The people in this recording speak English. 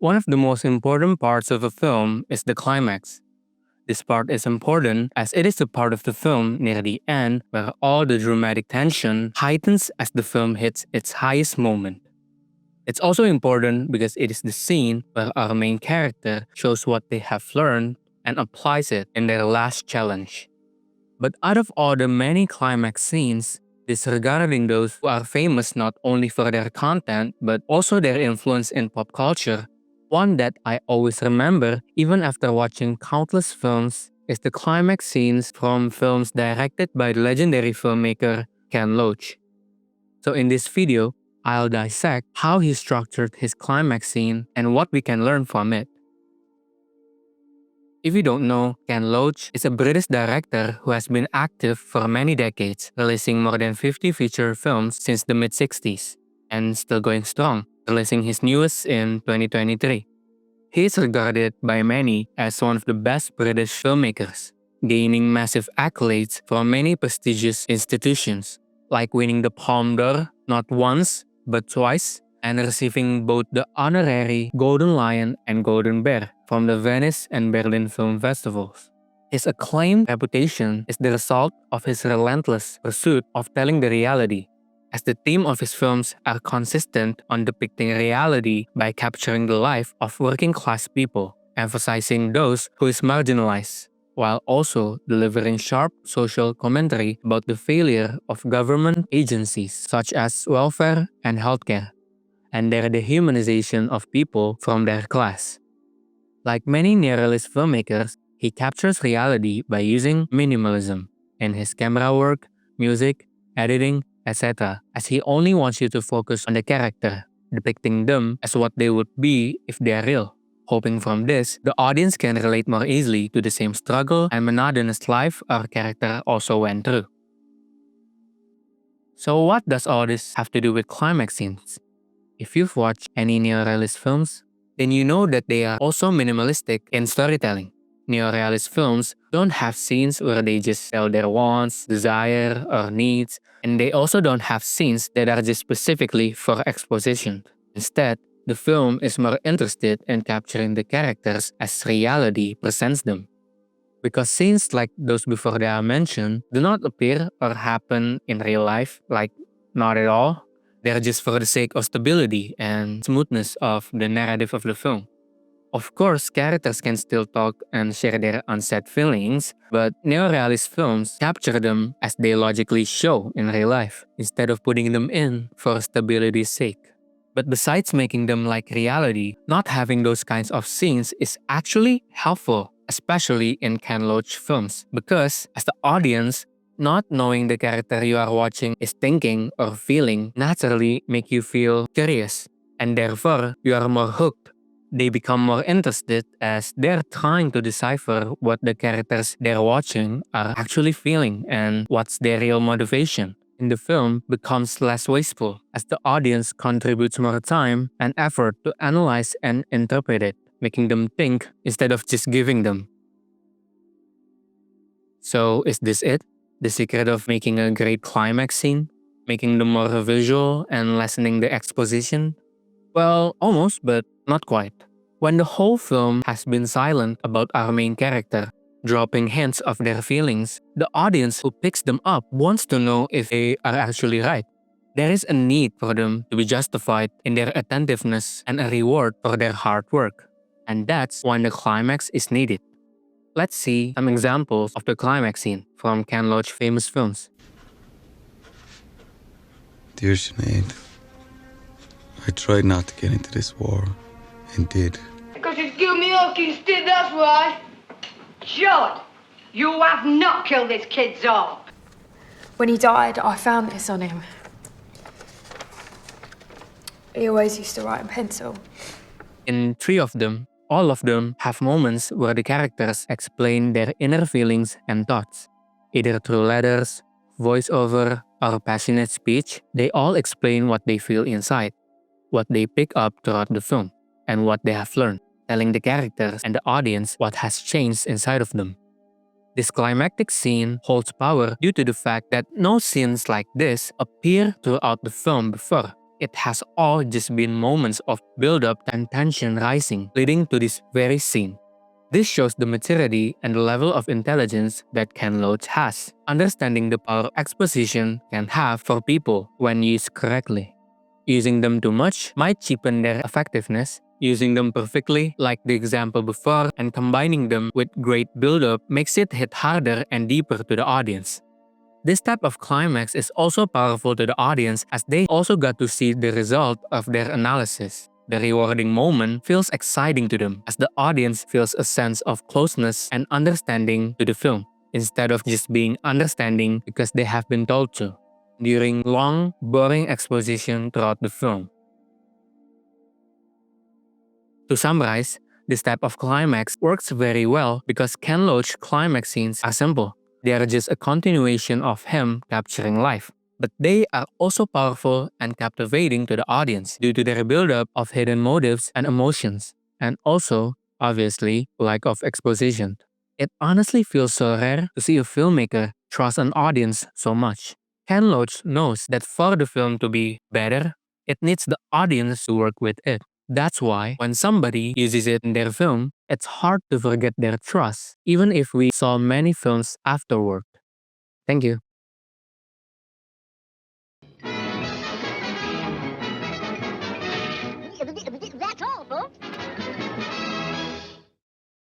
One of the most important parts of a film is the climax. This part is important as it is the part of the film near the end where all the dramatic tension heightens as the film hits its highest moment. It's also important because it is the scene where our main character shows what they have learned and applies it in their last challenge. But out of all the many climax scenes, disregarding those who are famous not only for their content but also their influence in pop culture, one that I always remember even after watching countless films is the climax scenes from films directed by the legendary filmmaker Ken Loach. So in this video, I'll dissect how he structured his climax scene and what we can learn from it. If you don't know, Ken Loach is a British director who has been active for many decades, releasing more than 50 feature films since the mid-60s, and still going strong, releasing his newest in 2023. He is regarded by many as one of the best British filmmakers, gaining massive accolades from many prestigious institutions, like winning the Palme d'Or not once, but twice, and receiving both the honorary Golden Lion and Golden Bear from the Venice and Berlin film festivals. His acclaimed reputation is the result of his relentless pursuit of telling the reality, as the theme of his films are consistent on depicting reality by capturing the life of working-class people, emphasizing those who is marginalized, while also delivering sharp social commentary about the failure of government agencies such as welfare and healthcare, and their dehumanization of people from their class. Like many neorealist filmmakers, he captures reality by using minimalism in his camera work, music, editing, etc., as he only wants you to focus on the character, depicting them as what they would be if they are real. Hoping from this, the audience can relate more easily to the same struggle and monotonous life our character also went through. So what does all this have to do with climax scenes? If you've watched any neorealist films, then you know that they are also minimalistic in storytelling. Neorealist films don't have scenes where they just tell their wants, desire, or needs, and they also don't have scenes that are just specifically for exposition. Instead, the film is more interested in capturing the characters as reality presents them. Because scenes like those before they are mentioned do not appear or happen in real life, like not at all. They're just for the sake of stability and smoothness of the narrative of the film. Of course, characters can still talk and share their unsaid feelings, but neorealist films capture them as they logically show in real life, instead of putting them in for stability's sake. But besides making them like reality, not having those kinds of scenes is actually helpful, especially in Ken Loach films, because as the audience, not knowing the character you are watching is thinking or feeling naturally make you feel curious, and therefore you are more hooked. They become more interested as they're trying to decipher what the characters they're watching are actually feeling and what's their real motivation. And the film becomes less wasteful as the audience contributes more time and effort to analyze and interpret it, making them think instead of just giving them. So is this it? The secret of making a great climax scene? Making them more visual and lessening the exposition? Well, almost, but not quite. When the whole film has been silent about our main character, dropping hints of their feelings, the audience who picks them up wants to know if they are actually right. There is a need for them to be justified in their attentiveness and a reward for their hard work. And that's when the climax is needed. Let's see some examples of the climax scene from Ken Loach's famous films. Dear Sinead, I tried not to get into this war, and did. Because you killed me off instead, that's why. Shut! You have not killed this kid, Zor. When he died, I found this on him. He always used to write in pencil. In three of them, all of them have moments where the characters explain their inner feelings and thoughts. Either through letters, voiceover, or passionate speech, they all explain what they feel inside, what they pick up throughout the film, and what they have learned, telling the characters and the audience what has changed inside of them. This climactic scene holds power due to the fact that no scenes like this appear throughout the film before. It has all just been moments of build-up and tension rising, leading to this very scene. This shows the maturity and the level of intelligence that Ken Loach has, understanding the power exposition can have for people when used correctly. Using them too much might cheapen their effectiveness. Using them perfectly, like the example before, and combining them with great build-up makes it hit harder and deeper to the audience. This type of climax is also powerful to the audience as they also got to see the result of their analysis. The rewarding moment feels exciting to them as the audience feels a sense of closeness and understanding to the film, instead of just being understanding because they have been told to, during long, boring exposition throughout the film. To summarize, this type of climax works very well because Ken Loach's climax scenes are simple. They are just a continuation of him capturing life. But they are also powerful and captivating to the audience due to their build-up of hidden motives and emotions, and also, obviously, lack of exposition. It honestly feels so rare to see a filmmaker trust an audience so much. Ken Loach knows that for the film to be better, it needs the audience to work with it. That's why when somebody uses it in their film, it's hard to forget their trust, even if we saw many films afterward. Thank you. That's all, folks.